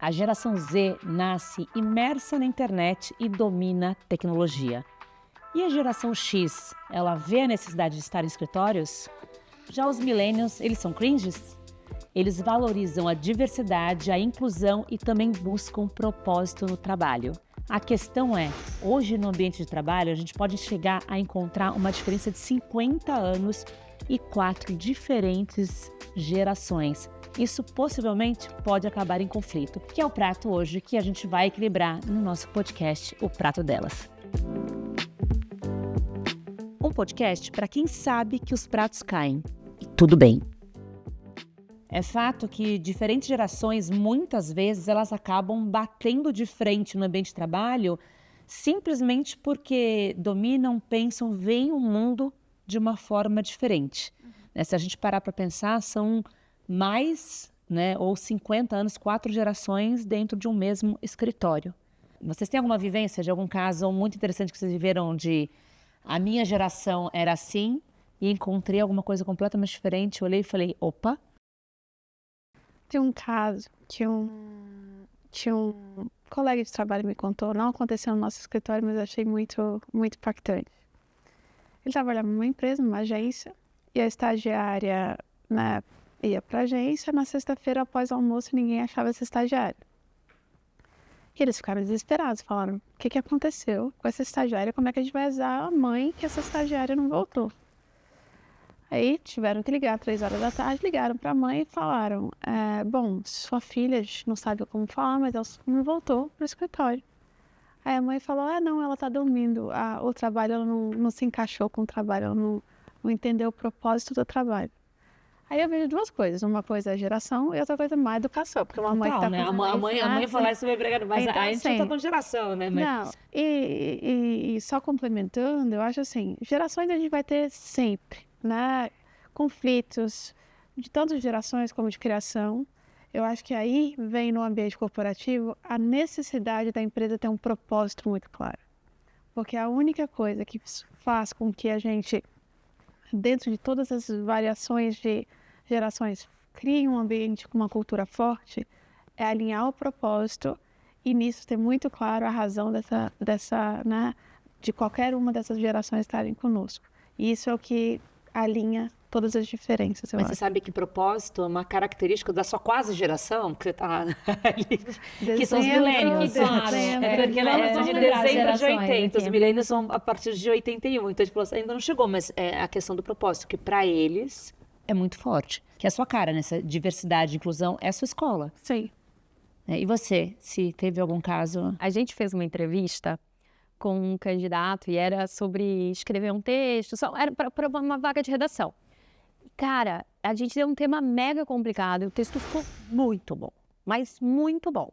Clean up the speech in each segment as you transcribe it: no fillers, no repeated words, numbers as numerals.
A geração Z nasce imersa na internet e domina tecnologia. E a geração X, ela vê a necessidade de estar em escritórios? Já os millennials, eles são cringes? Eles valorizam a diversidade, a inclusão e também buscam propósito no trabalho. A questão é, hoje no ambiente de trabalho, a gente pode chegar a encontrar uma diferença de 50 anos e 4 diferentes gerações. Isso possivelmente pode acabar em conflito, que é o prato hoje que a gente vai equilibrar no nosso podcast, O Prato Delas. Um podcast para quem sabe que os pratos caem. E tudo bem. É fato que diferentes gerações, muitas vezes, elas acabam batendo de frente no ambiente de trabalho simplesmente porque dominam, pensam, veem o mundo de uma forma diferente. Se a gente parar para pensar, são mais, ou 50 anos, 4 gerações dentro de um mesmo escritório. Vocês têm alguma vivência de algum caso muito interessante que vocês viveram de a minha geração era assim e encontrei alguma coisa completamente diferente, olhei e falei, opa. Tem um caso que um colega de trabalho me contou, não aconteceu no nosso escritório, mas eu achei muito, muito impactante. Ele trabalhava numa empresa, numa agência, e a estagiária ia para a agência, na sexta-feira, após o almoço, ninguém achava essa estagiária. E eles ficaram desesperados, falaram, o que aconteceu com essa estagiária, como é que a gente vai avisar a mãe que essa estagiária não voltou? Aí tiveram que ligar 3 horas da tarde, ligaram para a mãe e falaram, bom, sua filha, a gente não sabe como falar, mas ela não voltou para o escritório. Aí a mãe falou, não, ela está dormindo, o trabalho ela não se encaixou com o trabalho, ela não entendeu o propósito do trabalho. Aí eu vejo 2 coisas, uma coisa é geração e outra coisa é má educação, porque uma mãe que está né? A mãe falar isso vai pregar, mas então, a gente não está com geração, né? Mas... Não, e só complementando, eu acho assim, gerações a gente vai ter sempre, conflitos de tantas gerações como de criação. Eu acho que aí vem no ambiente corporativo a necessidade da empresa ter um propósito muito claro. Porque a única coisa que faz com que a gente, dentro de todas as variações de gerações, crie um ambiente com uma cultura forte, é alinhar o propósito e nisso ter muito claro a razão de qualquer uma dessas gerações estarem conosco. E isso é o que alinha todas as diferenças, eu acho. Você sabe que propósito é uma característica da sua quase geração, que você está ali, que são os millennials. Claro, porque ela é de dezembro de 80, os millennials são a partir de 81, então tipo, ainda não chegou, mas é a questão do propósito, que para eles é muito forte, que é a sua cara, nessa diversidade, inclusão, é a sua escola. Sim. E você, se teve algum caso? A gente fez uma entrevista com um candidato e era sobre escrever um texto, era para uma vaga de redação. Cara, a gente deu um tema mega complicado e o texto ficou muito bom, mas muito bom.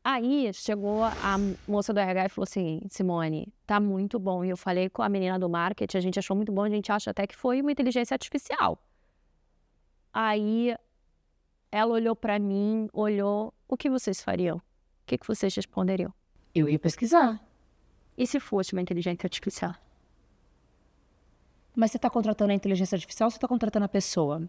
Aí chegou a moça do RH e falou assim, Simone, tá muito bom. E eu falei com a menina do marketing, a gente achou muito bom, a gente acha até que foi uma inteligência artificial. Aí ela olhou para mim, o que vocês fariam? O que vocês responderiam? Eu ia pesquisar. E se fosse uma inteligência artificial? Mas você está contratando a inteligência artificial ou você está contratando a pessoa?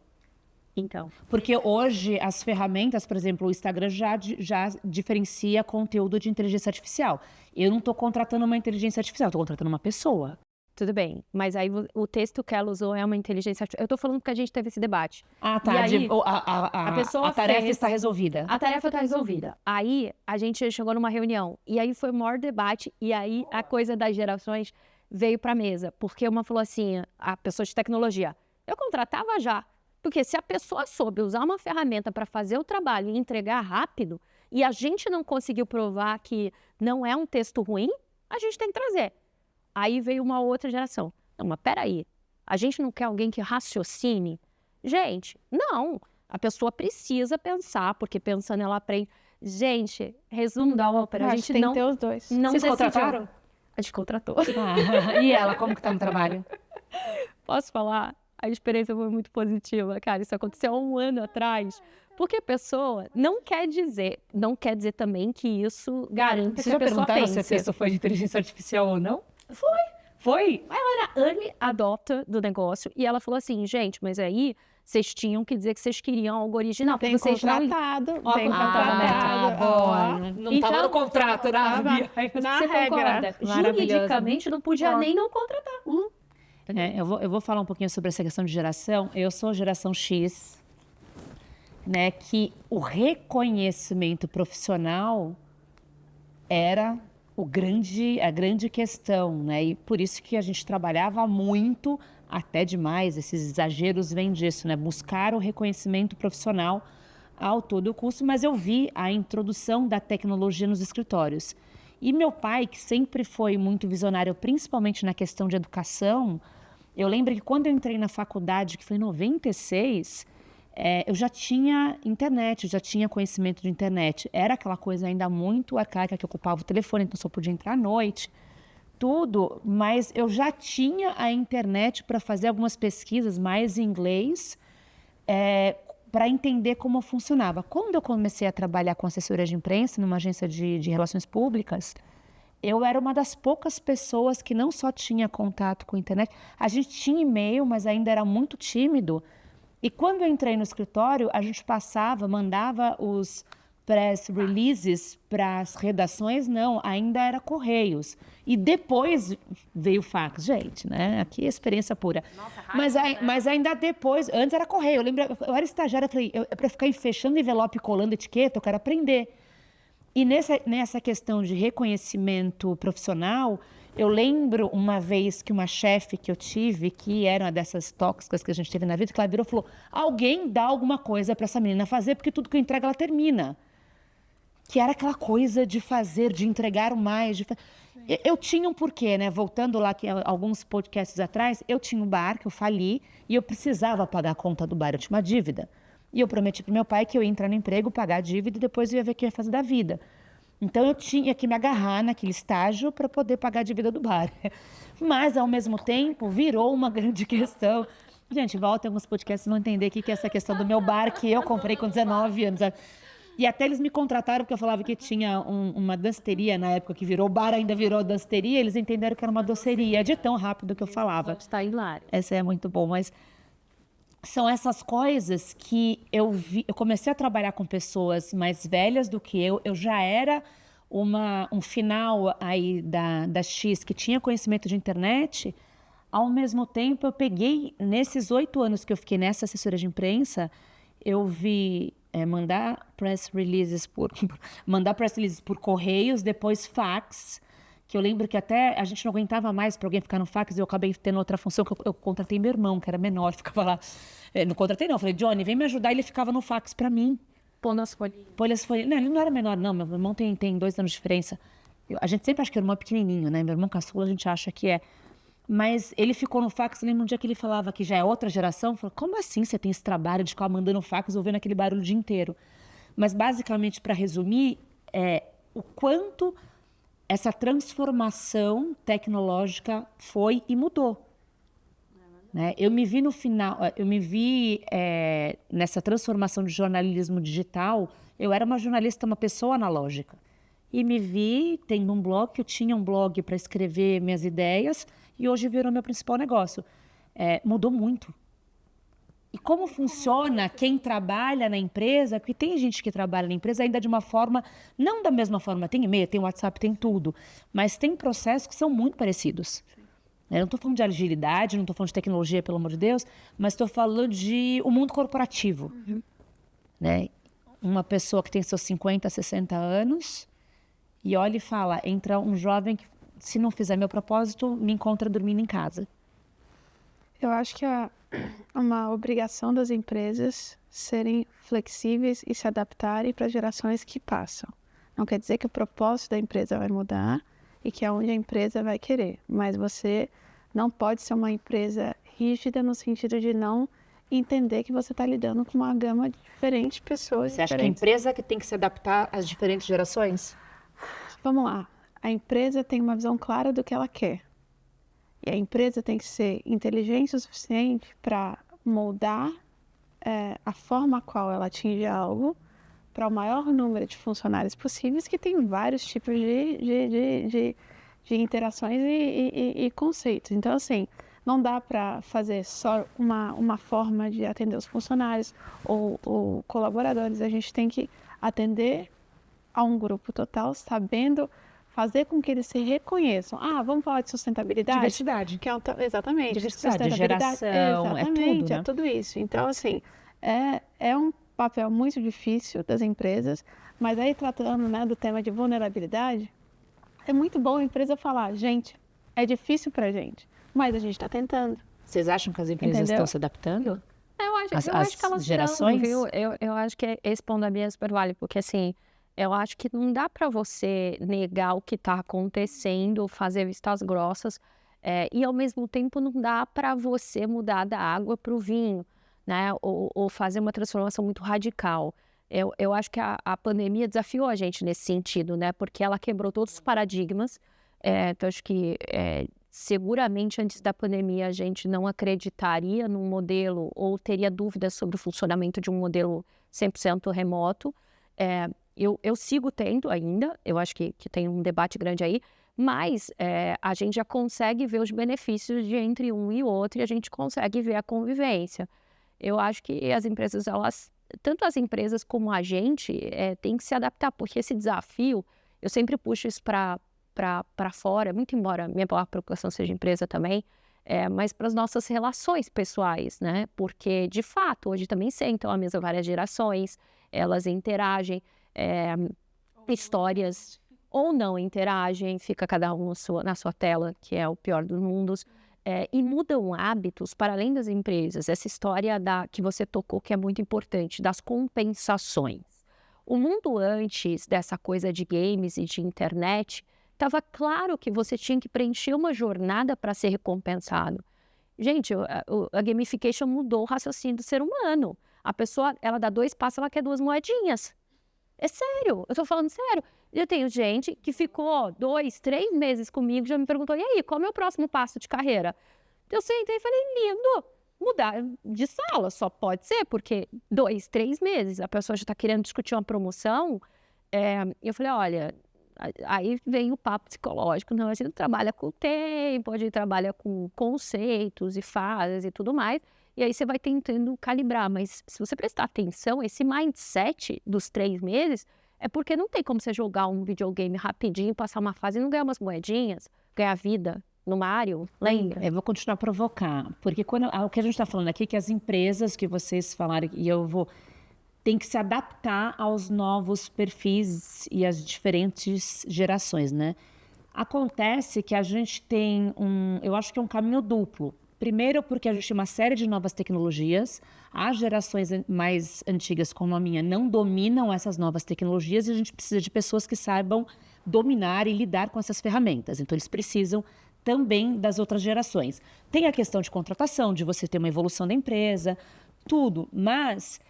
Então. Porque hoje as ferramentas, por exemplo, o Instagram já diferencia conteúdo de inteligência artificial. Eu não estou contratando uma inteligência artificial, estou contratando uma pessoa. Tudo bem, mas aí o texto que ela usou é uma inteligência artificial. Eu estou falando porque a gente teve esse debate. Ah, tá. E aí, a tarefa está resolvida. A tarefa está resolvida. Aí a gente chegou numa reunião e aí foi o maior debate e aí a coisa das gerações veio para a mesa. Porque uma falou assim, a pessoa de tecnologia, eu contratava já. Porque se a pessoa soube usar uma ferramenta para fazer o trabalho e entregar rápido e a gente não conseguiu provar que não é um texto ruim, a gente tem que trazer. Aí veio uma outra geração. Não, mas peraí, a gente não quer alguém que raciocine? Gente, não. A pessoa precisa pensar, porque pensando ela aprende. Gente, resumo da ópera, a gente tem não... que ter os dois. Não Vocês contrataram? A gente contratou. E ela, como que tá no trabalho? Posso falar? A experiência foi muito positiva, cara. Isso aconteceu há 1 ano atrás. Porque a pessoa não quer dizer também que isso garanta que a pessoa pense. Se a pessoa foi de inteligência artificial ou não? Foi? Ela era early adopter do negócio e ela falou assim, gente, mas aí vocês tinham que dizer que vocês queriam algo original. Tem vocês contratado, não... tem contratado. não Então, tava no contrato, tava né? na Você regra. concorda? Maravilhoso. Juridicamente não podia nem não contratar. Eu vou falar um pouquinho sobre essa questão de geração. Eu sou geração X, né? Que o reconhecimento profissional era a grande questão, né? E por isso que a gente trabalhava muito, até demais, esses exageros vêm disso, né? Buscar o reconhecimento profissional ao todo custo, mas eu vi a introdução da tecnologia nos escritórios. E meu pai, que sempre foi muito visionário, principalmente na questão de educação, eu lembro que quando eu entrei na faculdade, que foi em 96, eu já tinha internet, eu já tinha conhecimento de internet. Era aquela coisa ainda muito arcaica que ocupava o telefone, então só podia entrar à noite, tudo. Mas eu já tinha a internet para fazer algumas pesquisas mais em inglês, para entender como funcionava. Quando eu comecei a trabalhar com assessoria de imprensa, numa agência de relações públicas, eu era uma das poucas pessoas que não só tinha contato com a internet, a gente tinha e-mail, mas ainda era muito tímido. E quando eu entrei no escritório, a gente mandava os press releases para as redações, não, ainda era correios. E depois veio o fax, gente, né? Aqui é experiência pura. Nossa, mas ainda depois, antes era correio. Eu lembro, eu era estagiária, eu falei, para ficar fechando envelope e colando etiqueta, eu quero aprender. E nessa questão de reconhecimento profissional, eu lembro uma vez que uma chefe que eu tive, que era uma dessas tóxicas que a gente teve na vida, que ela virou e falou, alguém dá alguma coisa para essa menina fazer, porque tudo que eu entrego ela termina. Que era aquela coisa de fazer, de entregar o mais. Eu tinha um porquê, né? Voltando lá, que alguns podcasts atrás, eu tinha um bar que eu fali e eu precisava pagar a conta do bar, eu tinha uma dívida. E eu prometi para meu pai que eu ia entrar no emprego, pagar a dívida e depois eu ia ver o que eu ia fazer da vida. Então eu tinha que me agarrar naquele estágio para poder pagar a dívida do bar. Mas, ao mesmo tempo, virou uma grande questão. Gente, volta em alguns podcasts vão entender o que é essa questão do meu bar que eu comprei com 19 anos. E até eles me contrataram porque eu falava que tinha uma danceteria na época que virou bar, ainda virou danceteria. Eles entenderam que era uma doceria, de tão rápido que eu falava. Está hilário. Essa é muito bom, mas são essas coisas que eu comecei a trabalhar com pessoas mais velhas do que eu já era um final aí da X que tinha conhecimento de internet. Ao mesmo tempo, eu peguei, nesses 8 anos que eu fiquei nessa assessoria de imprensa, eu vi mandar press releases por correios, depois fax, que eu lembro que até a gente não aguentava mais para alguém ficar no fax, e eu acabei tendo outra função, que eu contratei meu irmão, que era menor, ficava lá. Não contratei não, falei, Johnny, vem me ajudar, e ele ficava no fax para mim. Pôr nas folhinhas. Não, ele não era menor não, meu irmão tem 2 anos de diferença. A gente sempre acha que o irmão é pequenininho, né? Meu irmão caçula a gente acha que é. Mas ele ficou no fax, lembro um dia que ele falava que já é outra geração, falou, como assim você tem esse trabalho de ficar mandando fax, ouvindo aquele barulho o dia inteiro? Mas basicamente, para resumir, o quanto essa transformação tecnológica foi e mudou. Né? Eu me vi no final, nessa transformação de jornalismo digital, eu era uma jornalista, uma pessoa analógica. E me vi tendo um blog, que eu tinha um blog para escrever minhas ideias, e hoje virou meu principal negócio. Mudou muito. E como funciona quem trabalha na empresa, porque tem gente que trabalha na empresa ainda de uma forma, não da mesma forma, tem e-mail, tem WhatsApp, tem tudo, mas tem processos que são muito parecidos. Eu não estou falando de agilidade, não estou falando de tecnologia, pelo amor de Deus, mas estou falando de o mundo corporativo. Uhum. Né? Uma pessoa que tem seus 50, 60 anos e olha e fala, entra um jovem que, se não fizer meu propósito, me encontra dormindo em casa. Eu acho que é uma obrigação das empresas serem flexíveis e se adaptarem para as gerações que passam. Não quer dizer que o propósito da empresa vai mudar e que é onde a empresa vai querer, mas você não pode ser uma empresa rígida no sentido de não entender que você está lidando com uma gama de diferentes pessoas. Você acha que a empresa que tem que se adaptar às diferentes gerações? Vamos lá. A empresa tem uma visão clara do que ela quer. E a empresa tem que ser inteligente o suficiente para moldar a forma a qual ela atinge algo para o maior número de funcionários possíveis, que tem vários tipos de interações e conceitos. Então, assim, não dá para fazer só uma forma de atender os funcionários ou colaboradores. A gente tem que atender a um grupo total, sabendo fazer com que eles se reconheçam. Vamos falar de sustentabilidade? Diversidade. Que é exatamente. Diversidade, geração, é tudo, né? É tudo isso. Então, assim, é um papel muito difícil das empresas, mas aí tratando, né, do tema de vulnerabilidade, é muito bom a empresa falar, gente, é difícil pra gente, mas a gente está tentando. Vocês acham que as empresas estão se adaptando? Eu acho As que elas gerações? estão, viu? Eu acho que esse ponto da Bia é super válido, porque assim, eu acho que não dá para você negar o que está acontecendo, fazer vistas grossas, e ao mesmo tempo não dá para você mudar da água para o vinho, né? Ou fazer uma transformação muito radical. Eu acho que a pandemia desafiou a gente nesse sentido, né? Porque ela quebrou todos os paradigmas. Então, acho que seguramente antes da pandemia a gente não acreditaria num modelo ou teria dúvidas sobre o funcionamento de um modelo 100% remoto. Eu sigo tendo ainda, eu acho que tem um debate grande aí, mas a gente já consegue ver os benefícios de entre um e outro e a gente consegue ver a convivência. Eu acho que as empresas, tanto as empresas como a gente, tem que se adaptar, porque esse desafio, eu sempre puxo isso para fora, muito embora minha maior preocupação seja empresa também, mas para as nossas relações pessoais, né? Porque, de fato, hoje também sentam à mesa várias gerações, elas interagem, histórias ou não interagem, fica cada um na sua tela, que é o pior dos mundos, e mudam hábitos para além das empresas. Essa história que você tocou, que é muito importante, das compensações. O mundo antes dessa coisa de games e de internet, estava claro que você tinha que preencher uma jornada para ser recompensado. Gente, a gamification mudou o raciocínio do ser humano. A pessoa, ela dá 2 passos, ela quer 2 moedinhas. É sério, eu tô falando sério. Eu tenho gente que ficou 2, 3 meses comigo, já me perguntou, e aí, qual é o meu próximo passo de carreira? Eu sentei e falei, lindo, mudar de sala, só pode ser, porque 2, 3 meses, a pessoa já está querendo discutir uma promoção. Eu falei, olha, aí vem o papo psicológico, não, a gente trabalha com o tempo, a gente trabalha com conceitos e fases e tudo mais, e aí você vai tentando calibrar, mas se você prestar atenção, esse mindset dos 3 meses é porque não tem como você jogar um videogame rapidinho, passar uma fase e não ganhar umas moedinhas, ganhar vida no Mario, lembra? Eu vou continuar a provocar, porque o que a gente está falando aqui é que as empresas que vocês falaram, e tem que se adaptar aos novos perfis e às diferentes gerações, né? Acontece que a gente tem eu acho que é um caminho duplo. Primeiro, porque a gente tem uma série de novas tecnologias, as gerações mais antigas, como a minha, não dominam essas novas tecnologias e a gente precisa de pessoas que saibam dominar e lidar com essas ferramentas. Então, eles precisam também das outras gerações. Tem a questão de contratação, de você ter uma evolução da empresa, tudo, mas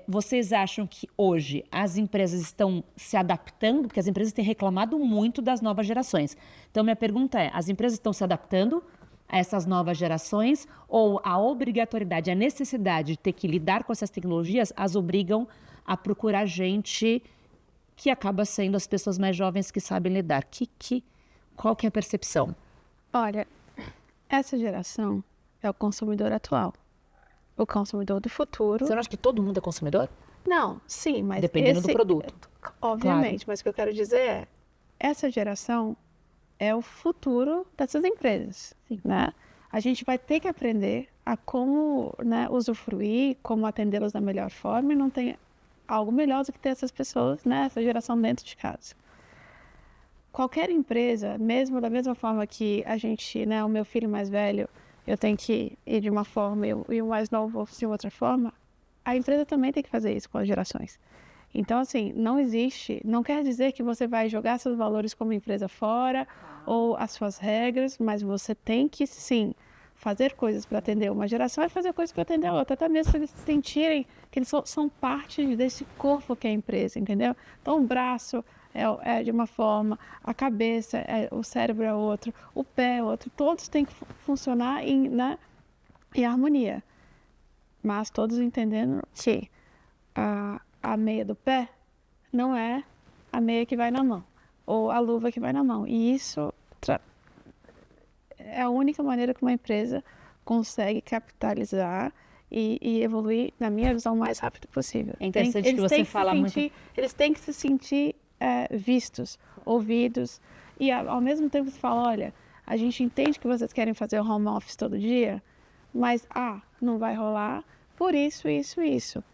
vocês acham que hoje as empresas estão se adaptando? Porque as empresas têm reclamado muito das novas gerações. Então, minha pergunta é, as empresas estão se adaptando a essas novas gerações ou a obrigatoriedade, a necessidade de ter que lidar com essas tecnologias as obrigam a procurar gente que acaba sendo as pessoas mais jovens que sabem lidar? Qual que é a percepção? Olha, essa geração é o consumidor atual. O consumidor do futuro... Você não acha que todo mundo é consumidor? Não, sim, mas dependendo do produto. Obviamente, mas o que eu quero dizer é, essa geração é o futuro dessas empresas, né? A gente vai ter que aprender a como, né, usufruir, como atendê-los da melhor forma, e não tem algo melhor do que ter essas pessoas, né, essa geração dentro de casa. Qualquer empresa, mesmo da mesma forma que a gente, né, o meu filho mais velho, eu tenho que ir de uma forma e o mais novo de outra forma, a empresa também tem que fazer isso com as gerações. Então, assim, não quer dizer que você vai jogar seus valores como empresa fora ou as suas regras, mas você tem que, sim, fazer coisas para atender uma geração e fazer coisas para atender a outra, até mesmo para eles sentirem que eles são parte desse corpo que é a empresa, entendeu? Então, o braço é de uma forma, a cabeça, o cérebro é outro, o pé é outro, todos têm que funcionar em harmonia, mas todos entendendo que a meia do pé não é a meia que vai na mão, ou a luva que vai na mão. E isso é a única maneira que uma empresa consegue capitalizar e evoluir, na minha visão, o mais rápido possível. É interessante que você fala muito... Eles têm que se sentir vistos, ouvidos, e ao mesmo tempo você fala, olha, a gente entende que vocês querem fazer o home office todo dia, mas não vai rolar por isso, isso, isso.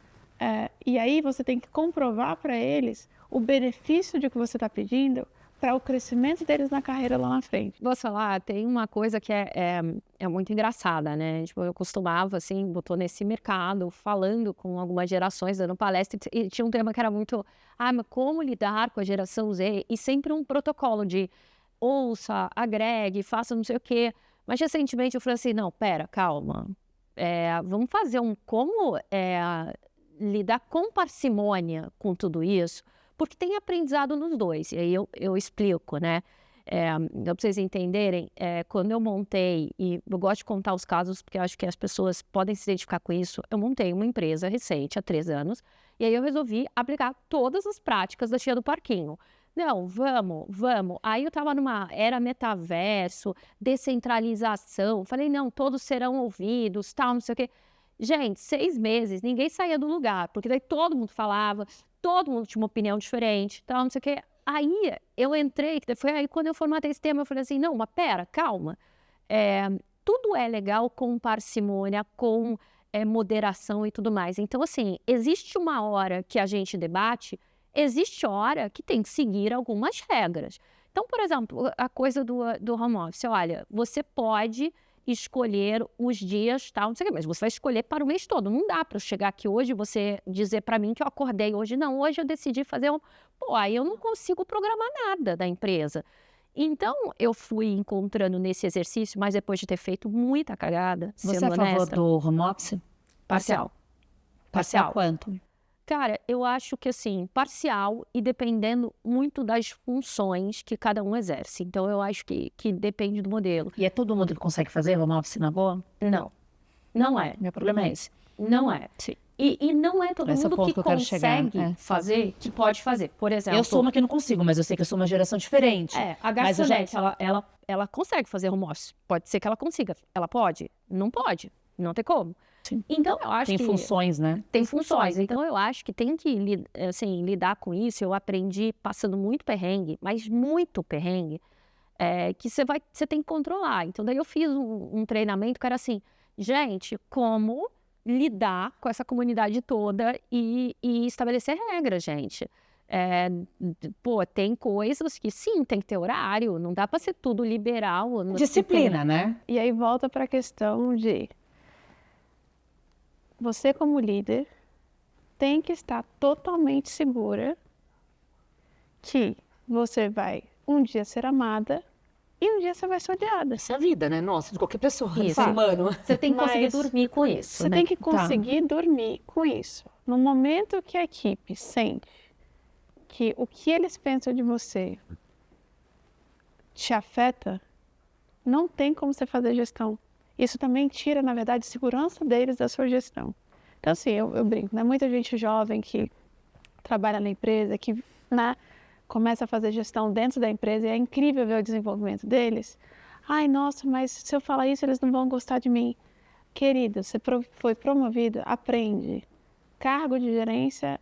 E aí você tem que comprovar para eles o benefício de que você está pedindo para o crescimento deles na carreira lá na frente. Posso falar, tem uma coisa que é muito engraçada, né? Tipo, eu costumava, assim, botou nesse mercado, falando com algumas gerações, dando palestra, e tinha um tema que era muito, mas como lidar com a geração Z? E sempre um protocolo de ouça, agregue, faça não sei o quê. Mas recentemente eu falei assim, não, pera, calma. Vamos fazer como lidar com parcimônia com tudo isso, porque tem aprendizado nos dois. E aí eu explico, né? Para vocês entenderem, quando eu montei, e eu gosto de contar os casos, porque eu acho que as pessoas podem se identificar com isso, eu montei uma empresa recente, há 3 anos, e aí eu resolvi aplicar todas as práticas da Tia do Parquinho. Não, vamos. Aí eu estava era metaverso, descentralização, falei, não, todos serão ouvidos, tal, não sei o quê. Gente, 6 meses, ninguém saía do lugar, porque daí todo mundo falava, todo mundo tinha uma opinião diferente, tal, não sei o quê. Aí eu entrei, foi aí quando eu formatei esse tema, eu falei assim, não, mas pera, calma. Tudo é legal com parcimônia, com moderação e tudo mais. Então, assim, existe uma hora que a gente debate, existe hora que tem que seguir algumas regras. Então, por exemplo, a coisa do home office, olha, você pode escolher os dias, tal, não sei o quê, mas você vai escolher para o mês todo. Não dá para eu chegar aqui hoje e você dizer para mim que eu acordei hoje. Não, hoje eu decidi fazer aí eu não consigo programar nada da empresa. Então, eu fui encontrando nesse exercício, mas depois de ter feito muita cagada, Você sendo é a favor honesta, do home office? parcial. Parcial quanto? Cara, eu acho que assim, parcial e dependendo muito das funções que cada um exerce. Então, eu acho que depende do modelo. E é todo mundo que consegue fazer home office na boa? Não, não é. Meu problema é esse. Não é. Sim. E não é todo Esse é o mundo ponto que que eu quero consegue chegar, fazer, que pode fazer. Por exemplo, Eu sou uma que não consigo, mas eu sei que eu sou uma geração diferente. a Mas eu já- garçonete, ela consegue fazer home office. Pode ser que ela consiga. Ela pode? Não pode. Não tem como. Sim. Então, eu acho Tem que... funções, né? Tem funções. Então, eu acho que tem que assim, lidar com isso. Eu aprendi passando muito perrengue, mas muito perrengue, que você tem que controlar. Então, daí eu fiz um treinamento que era assim, gente, como lidar com essa comunidade toda e estabelecer regras, gente. Tem coisas que sim, tem que ter horário, não dá para ser tudo liberal. Disciplina, né? E aí volta para a questão de você como líder tem que estar totalmente segura que você vai um dia ser amada e um dia você vai ser odiada. Essa é a vida, né? Nossa, de qualquer pessoa, Isso. ser humano. Você tem que conseguir Mas dormir com isso, Você né? tem que conseguir dormir com isso. No momento que a equipe sente que o que eles pensam de você te afeta, não tem como você fazer gestão. Isso também tira, na verdade, segurança deles da sua gestão. Então, assim, eu brinco, né? Muita gente jovem que trabalha na empresa, que começa a fazer gestão dentro da empresa e é incrível ver o desenvolvimento deles. Ai, nossa, mas se eu falar isso, eles não vão gostar de mim. Querida, você foi promovida, aprende. Cargo de gerência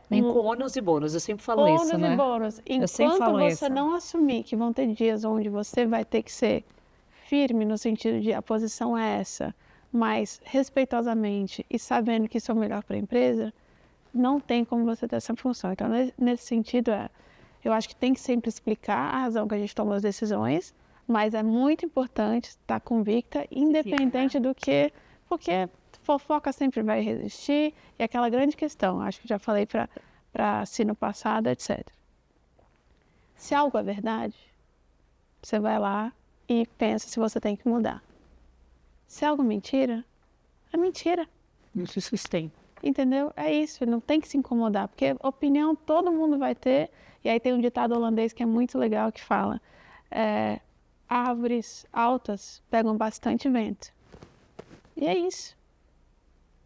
Vem com ônus e bônus, eu sempre falo isso, ônus né? e bônus. Eu sempre Enquanto falo você isso. não assumir que vão ter dias onde você vai ter que ser firme no sentido de a posição é essa, mas respeitosamente e sabendo que isso é o melhor para a empresa, não tem como você ter essa função. Então, nesse sentido, eu acho que tem que sempre explicar a razão que a gente toma as decisões, mas é muito importante estar convicta, independente do que, porque fofoca sempre vai resistir, e aquela grande questão, acho que já falei para si no passado, etc. Se algo é verdade, você vai lá e pensa se você tem que mudar. Se é algo mentira, é mentira. Isso se sustenta. Entendeu? É isso, não tem que se incomodar, porque opinião todo mundo vai ter, e aí tem um ditado holandês que é muito legal que fala, árvores altas pegam bastante vento. E é isso.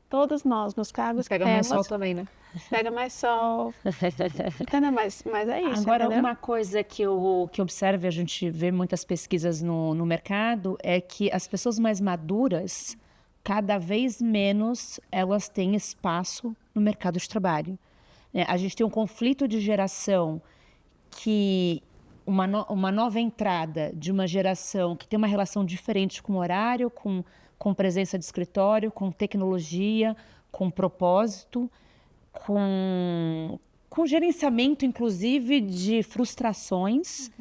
Todos nós, nos cargos Pega que mais temos, sol também, né? pega mais sol, entendeu? Mas é isso, Agora, entendeu? uma coisa que eu observo, e a gente vê muitas pesquisas no mercado, é que as pessoas mais maduras, cada vez menos elas têm espaço no mercado de trabalho. A gente tem um conflito de geração que uma nova entrada de uma geração que tem uma relação diferente com o horário, com presença de escritório, com tecnologia, com propósito, com gerenciamento, inclusive, de frustrações.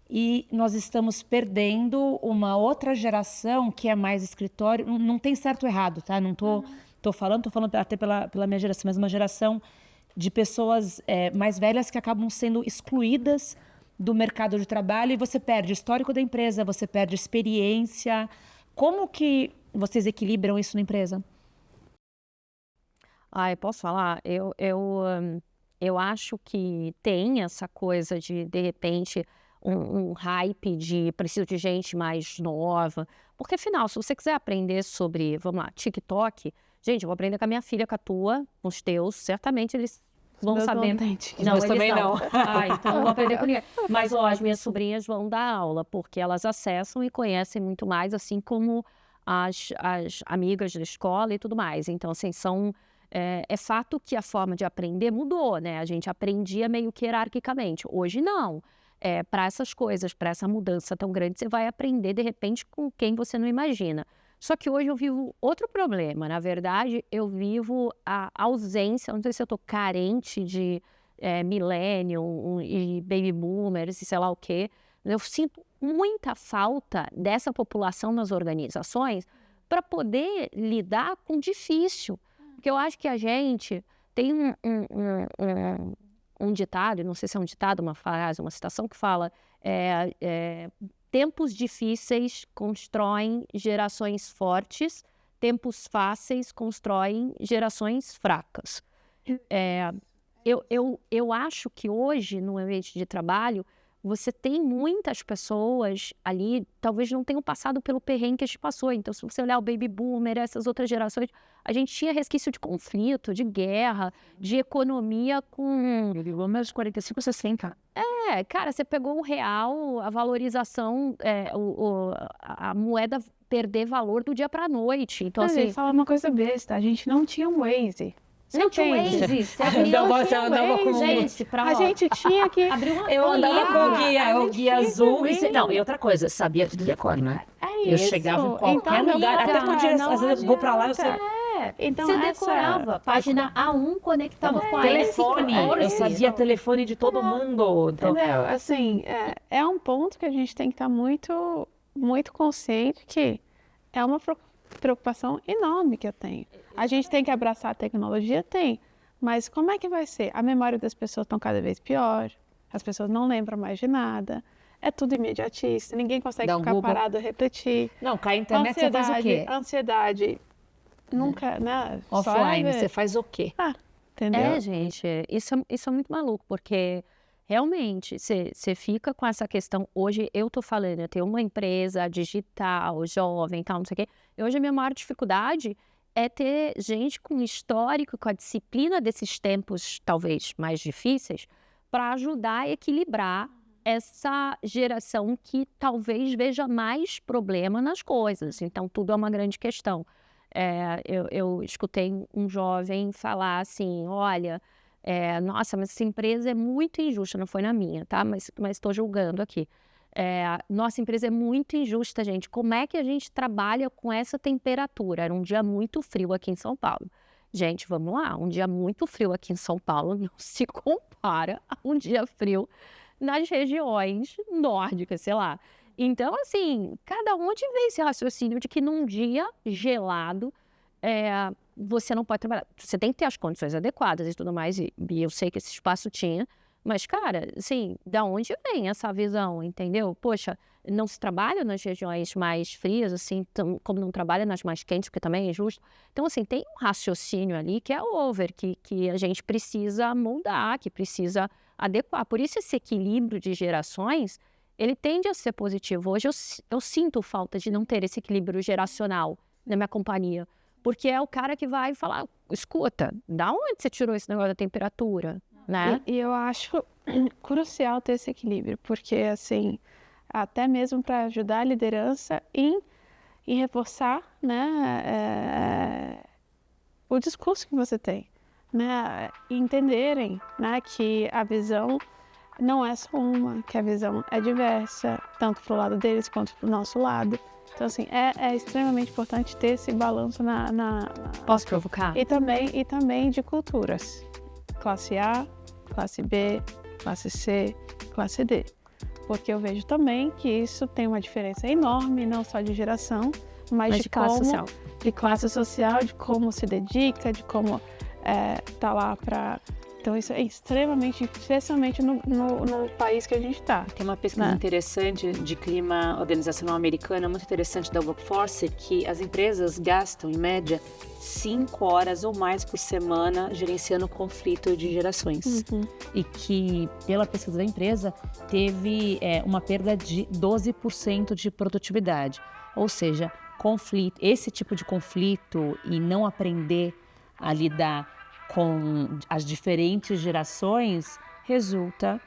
E nós estamos perdendo uma outra geração que é mais escritório. Não tem certo ou errado, tá? Não tô falando até pela minha geração, mas uma geração de pessoas mais velhas que acabam sendo excluídas do mercado de trabalho, e você perde o histórico da empresa, você perde experiência. Como que vocês equilibram isso na empresa? Eu posso falar? Eu acho que tem essa coisa de repente, um hype de preciso de gente mais nova. Porque, afinal, se você quiser aprender sobre, vamos lá, TikTok, gente, eu vou aprender com a minha filha, com a tua, com os teus, certamente eles vão saber. Não, eles também não. Então não vou aprender com ninguém. Mas, ó, as minhas sobrinhas vão dar aula, porque elas acessam e conhecem muito mais, assim como as amigas da escola e tudo mais. Então, assim, é fato que a forma de aprender mudou, né? A gente aprendia meio que hierarquicamente. Hoje, não. Para essas coisas, para essa mudança tão grande, você vai aprender, de repente, com quem você não imagina. Só que hoje eu vivo outro problema. Na verdade, eu vivo a ausência, não sei se eu estou carente de millennium e baby boomers e sei lá o quê. Eu sinto muita falta dessa população nas organizações para poder lidar com o difícil. Porque eu acho que a gente tem um ditado, não sei se é um ditado, uma frase, uma citação que fala tempos difíceis constroem gerações fortes, tempos fáceis constroem gerações fracas. Eu acho que hoje, no ambiente de trabalho, você tem muitas pessoas ali, talvez não tenham passado pelo perrengue que a gente passou. Então, se você olhar o baby boomer, essas outras gerações, a gente tinha resquício de conflito, de guerra, de economia com... Baby boomers 45, 60. Cara, você pegou o real, a valorização, a moeda perder valor do dia para a noite. Então, Mas assim... fala uma coisa besta, a gente não tinha um Waze. Não tinha Waze. Você andava com gente, a gente tinha que abrir uma Eu andava com o guia azul. Não, e outra coisa, sabia tudo de cor, né? Eu chegava em qualquer Então, lugar, até amiga, podia, não às vezes eu vou pra lá, eu sei. Então, você decorava. Página A1 conectava com a Telefone, eu sabia telefone de todo mundo. Então, entendeu? Assim, é um ponto que a gente tem que estar muito, muito consciente que é uma preocupação enorme que eu tenho. A gente tem que abraçar a tecnologia? Tem. Mas como é que vai ser? A memória das pessoas estão cada vez pior, as pessoas não lembram mais de nada, é tudo imediatista, ninguém consegue ficar parado a refletir. Não, cai a internet, você faz o quê? Ansiedade, nunca, né? Offline, você faz o quê? Entendeu? Gente, isso é muito maluco, porque realmente você fica com essa questão. Hoje eu tô falando, eu tenho uma empresa digital, jovem, tal, não sei o quê. E hoje a minha maior dificuldade é ter gente com histórico, com a disciplina desses tempos talvez mais difíceis, para ajudar a equilibrar essa geração que talvez veja mais problema nas coisas. Então, tudo é uma grande questão. Eu escutei um jovem falar assim, olha, nossa, mas essa empresa é muito injusta, não foi na minha, tá? Mas estou julgando aqui. Nossa empresa é muito injusta, gente. Como é que a gente trabalha com essa temperatura? Era um dia muito frio aqui em São Paulo. Gente, vamos lá, um dia muito frio aqui em São Paulo não se compara a um dia frio nas regiões nórdicas, sei lá. Então, assim, cada um tive esse raciocínio de que num dia gelado, você não pode trabalhar. Você tem que ter as condições adequadas e tudo mais, e eu sei que esse espaço tinha, mas, cara, assim, da onde vem essa visão, entendeu? Poxa, não se trabalha nas regiões mais frias, assim, como não trabalha nas mais quentes, porque também é injusto. Então, assim, tem um raciocínio ali que é over, que a gente precisa moldar, que precisa adequar. Por isso, esse equilíbrio de gerações, ele tende a ser positivo. Hoje eu sinto falta de não ter esse equilíbrio geracional na minha companhia, porque é o cara que vai falar, escuta, da onde você tirou esse negócio da temperatura? Né? E eu acho crucial ter esse equilíbrio, porque, assim, até mesmo para ajudar a liderança em reforçar, né, o discurso que você tem, né, entenderem, né, que a visão não é só uma, que a visão é diversa, tanto pro lado deles quanto pro nosso lado. Então, assim, é extremamente importante ter esse balanço Posso provocar? E também de culturas. Classe A, classe B, classe C, classe D. Porque eu vejo também que isso tem uma diferença enorme, não só de geração, mas de classe social. De classe social, de como se dedica, de como tá lá para... Então isso é extremamente, especialmente no país que a gente está. Tem uma pesquisa interessante de clima organizacional americana, muito interessante da Workforce, que as empresas gastam, em média, 5 horas ou mais por semana gerenciando conflito de gerações. E que, pela pesquisa da empresa, teve uma perda de 12% de produtividade. Ou seja, esse tipo de conflito e não aprender a lidar com as diferentes gerações resulta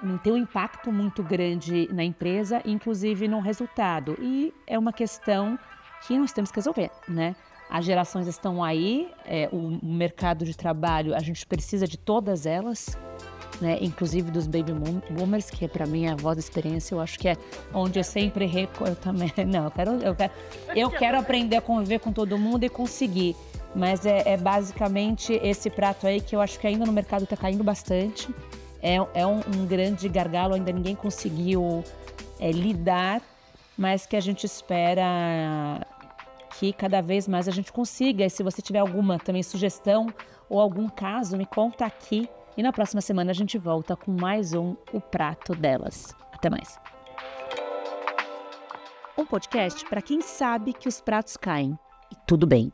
em ter um impacto muito grande na empresa, inclusive no resultado. E é uma questão que nós temos que resolver, né? As gerações estão aí, o mercado de trabalho, a gente precisa de todas elas, né? Inclusive dos baby boomers, que para mim é a voz da experiência, eu acho que é onde eu sempre eu também, não, eu quero aprender a conviver com todo mundo e conseguir. Mas é basicamente esse prato aí que eu acho que ainda no mercado está caindo bastante. É um grande gargalo, ainda ninguém conseguiu lidar, mas que a gente espera que cada vez mais a gente consiga. E se você tiver alguma também sugestão ou algum caso, me conta aqui. E na próxima semana a gente volta com mais O Prato Delas. Até mais. Um podcast para quem sabe que os pratos caem. E tudo bem.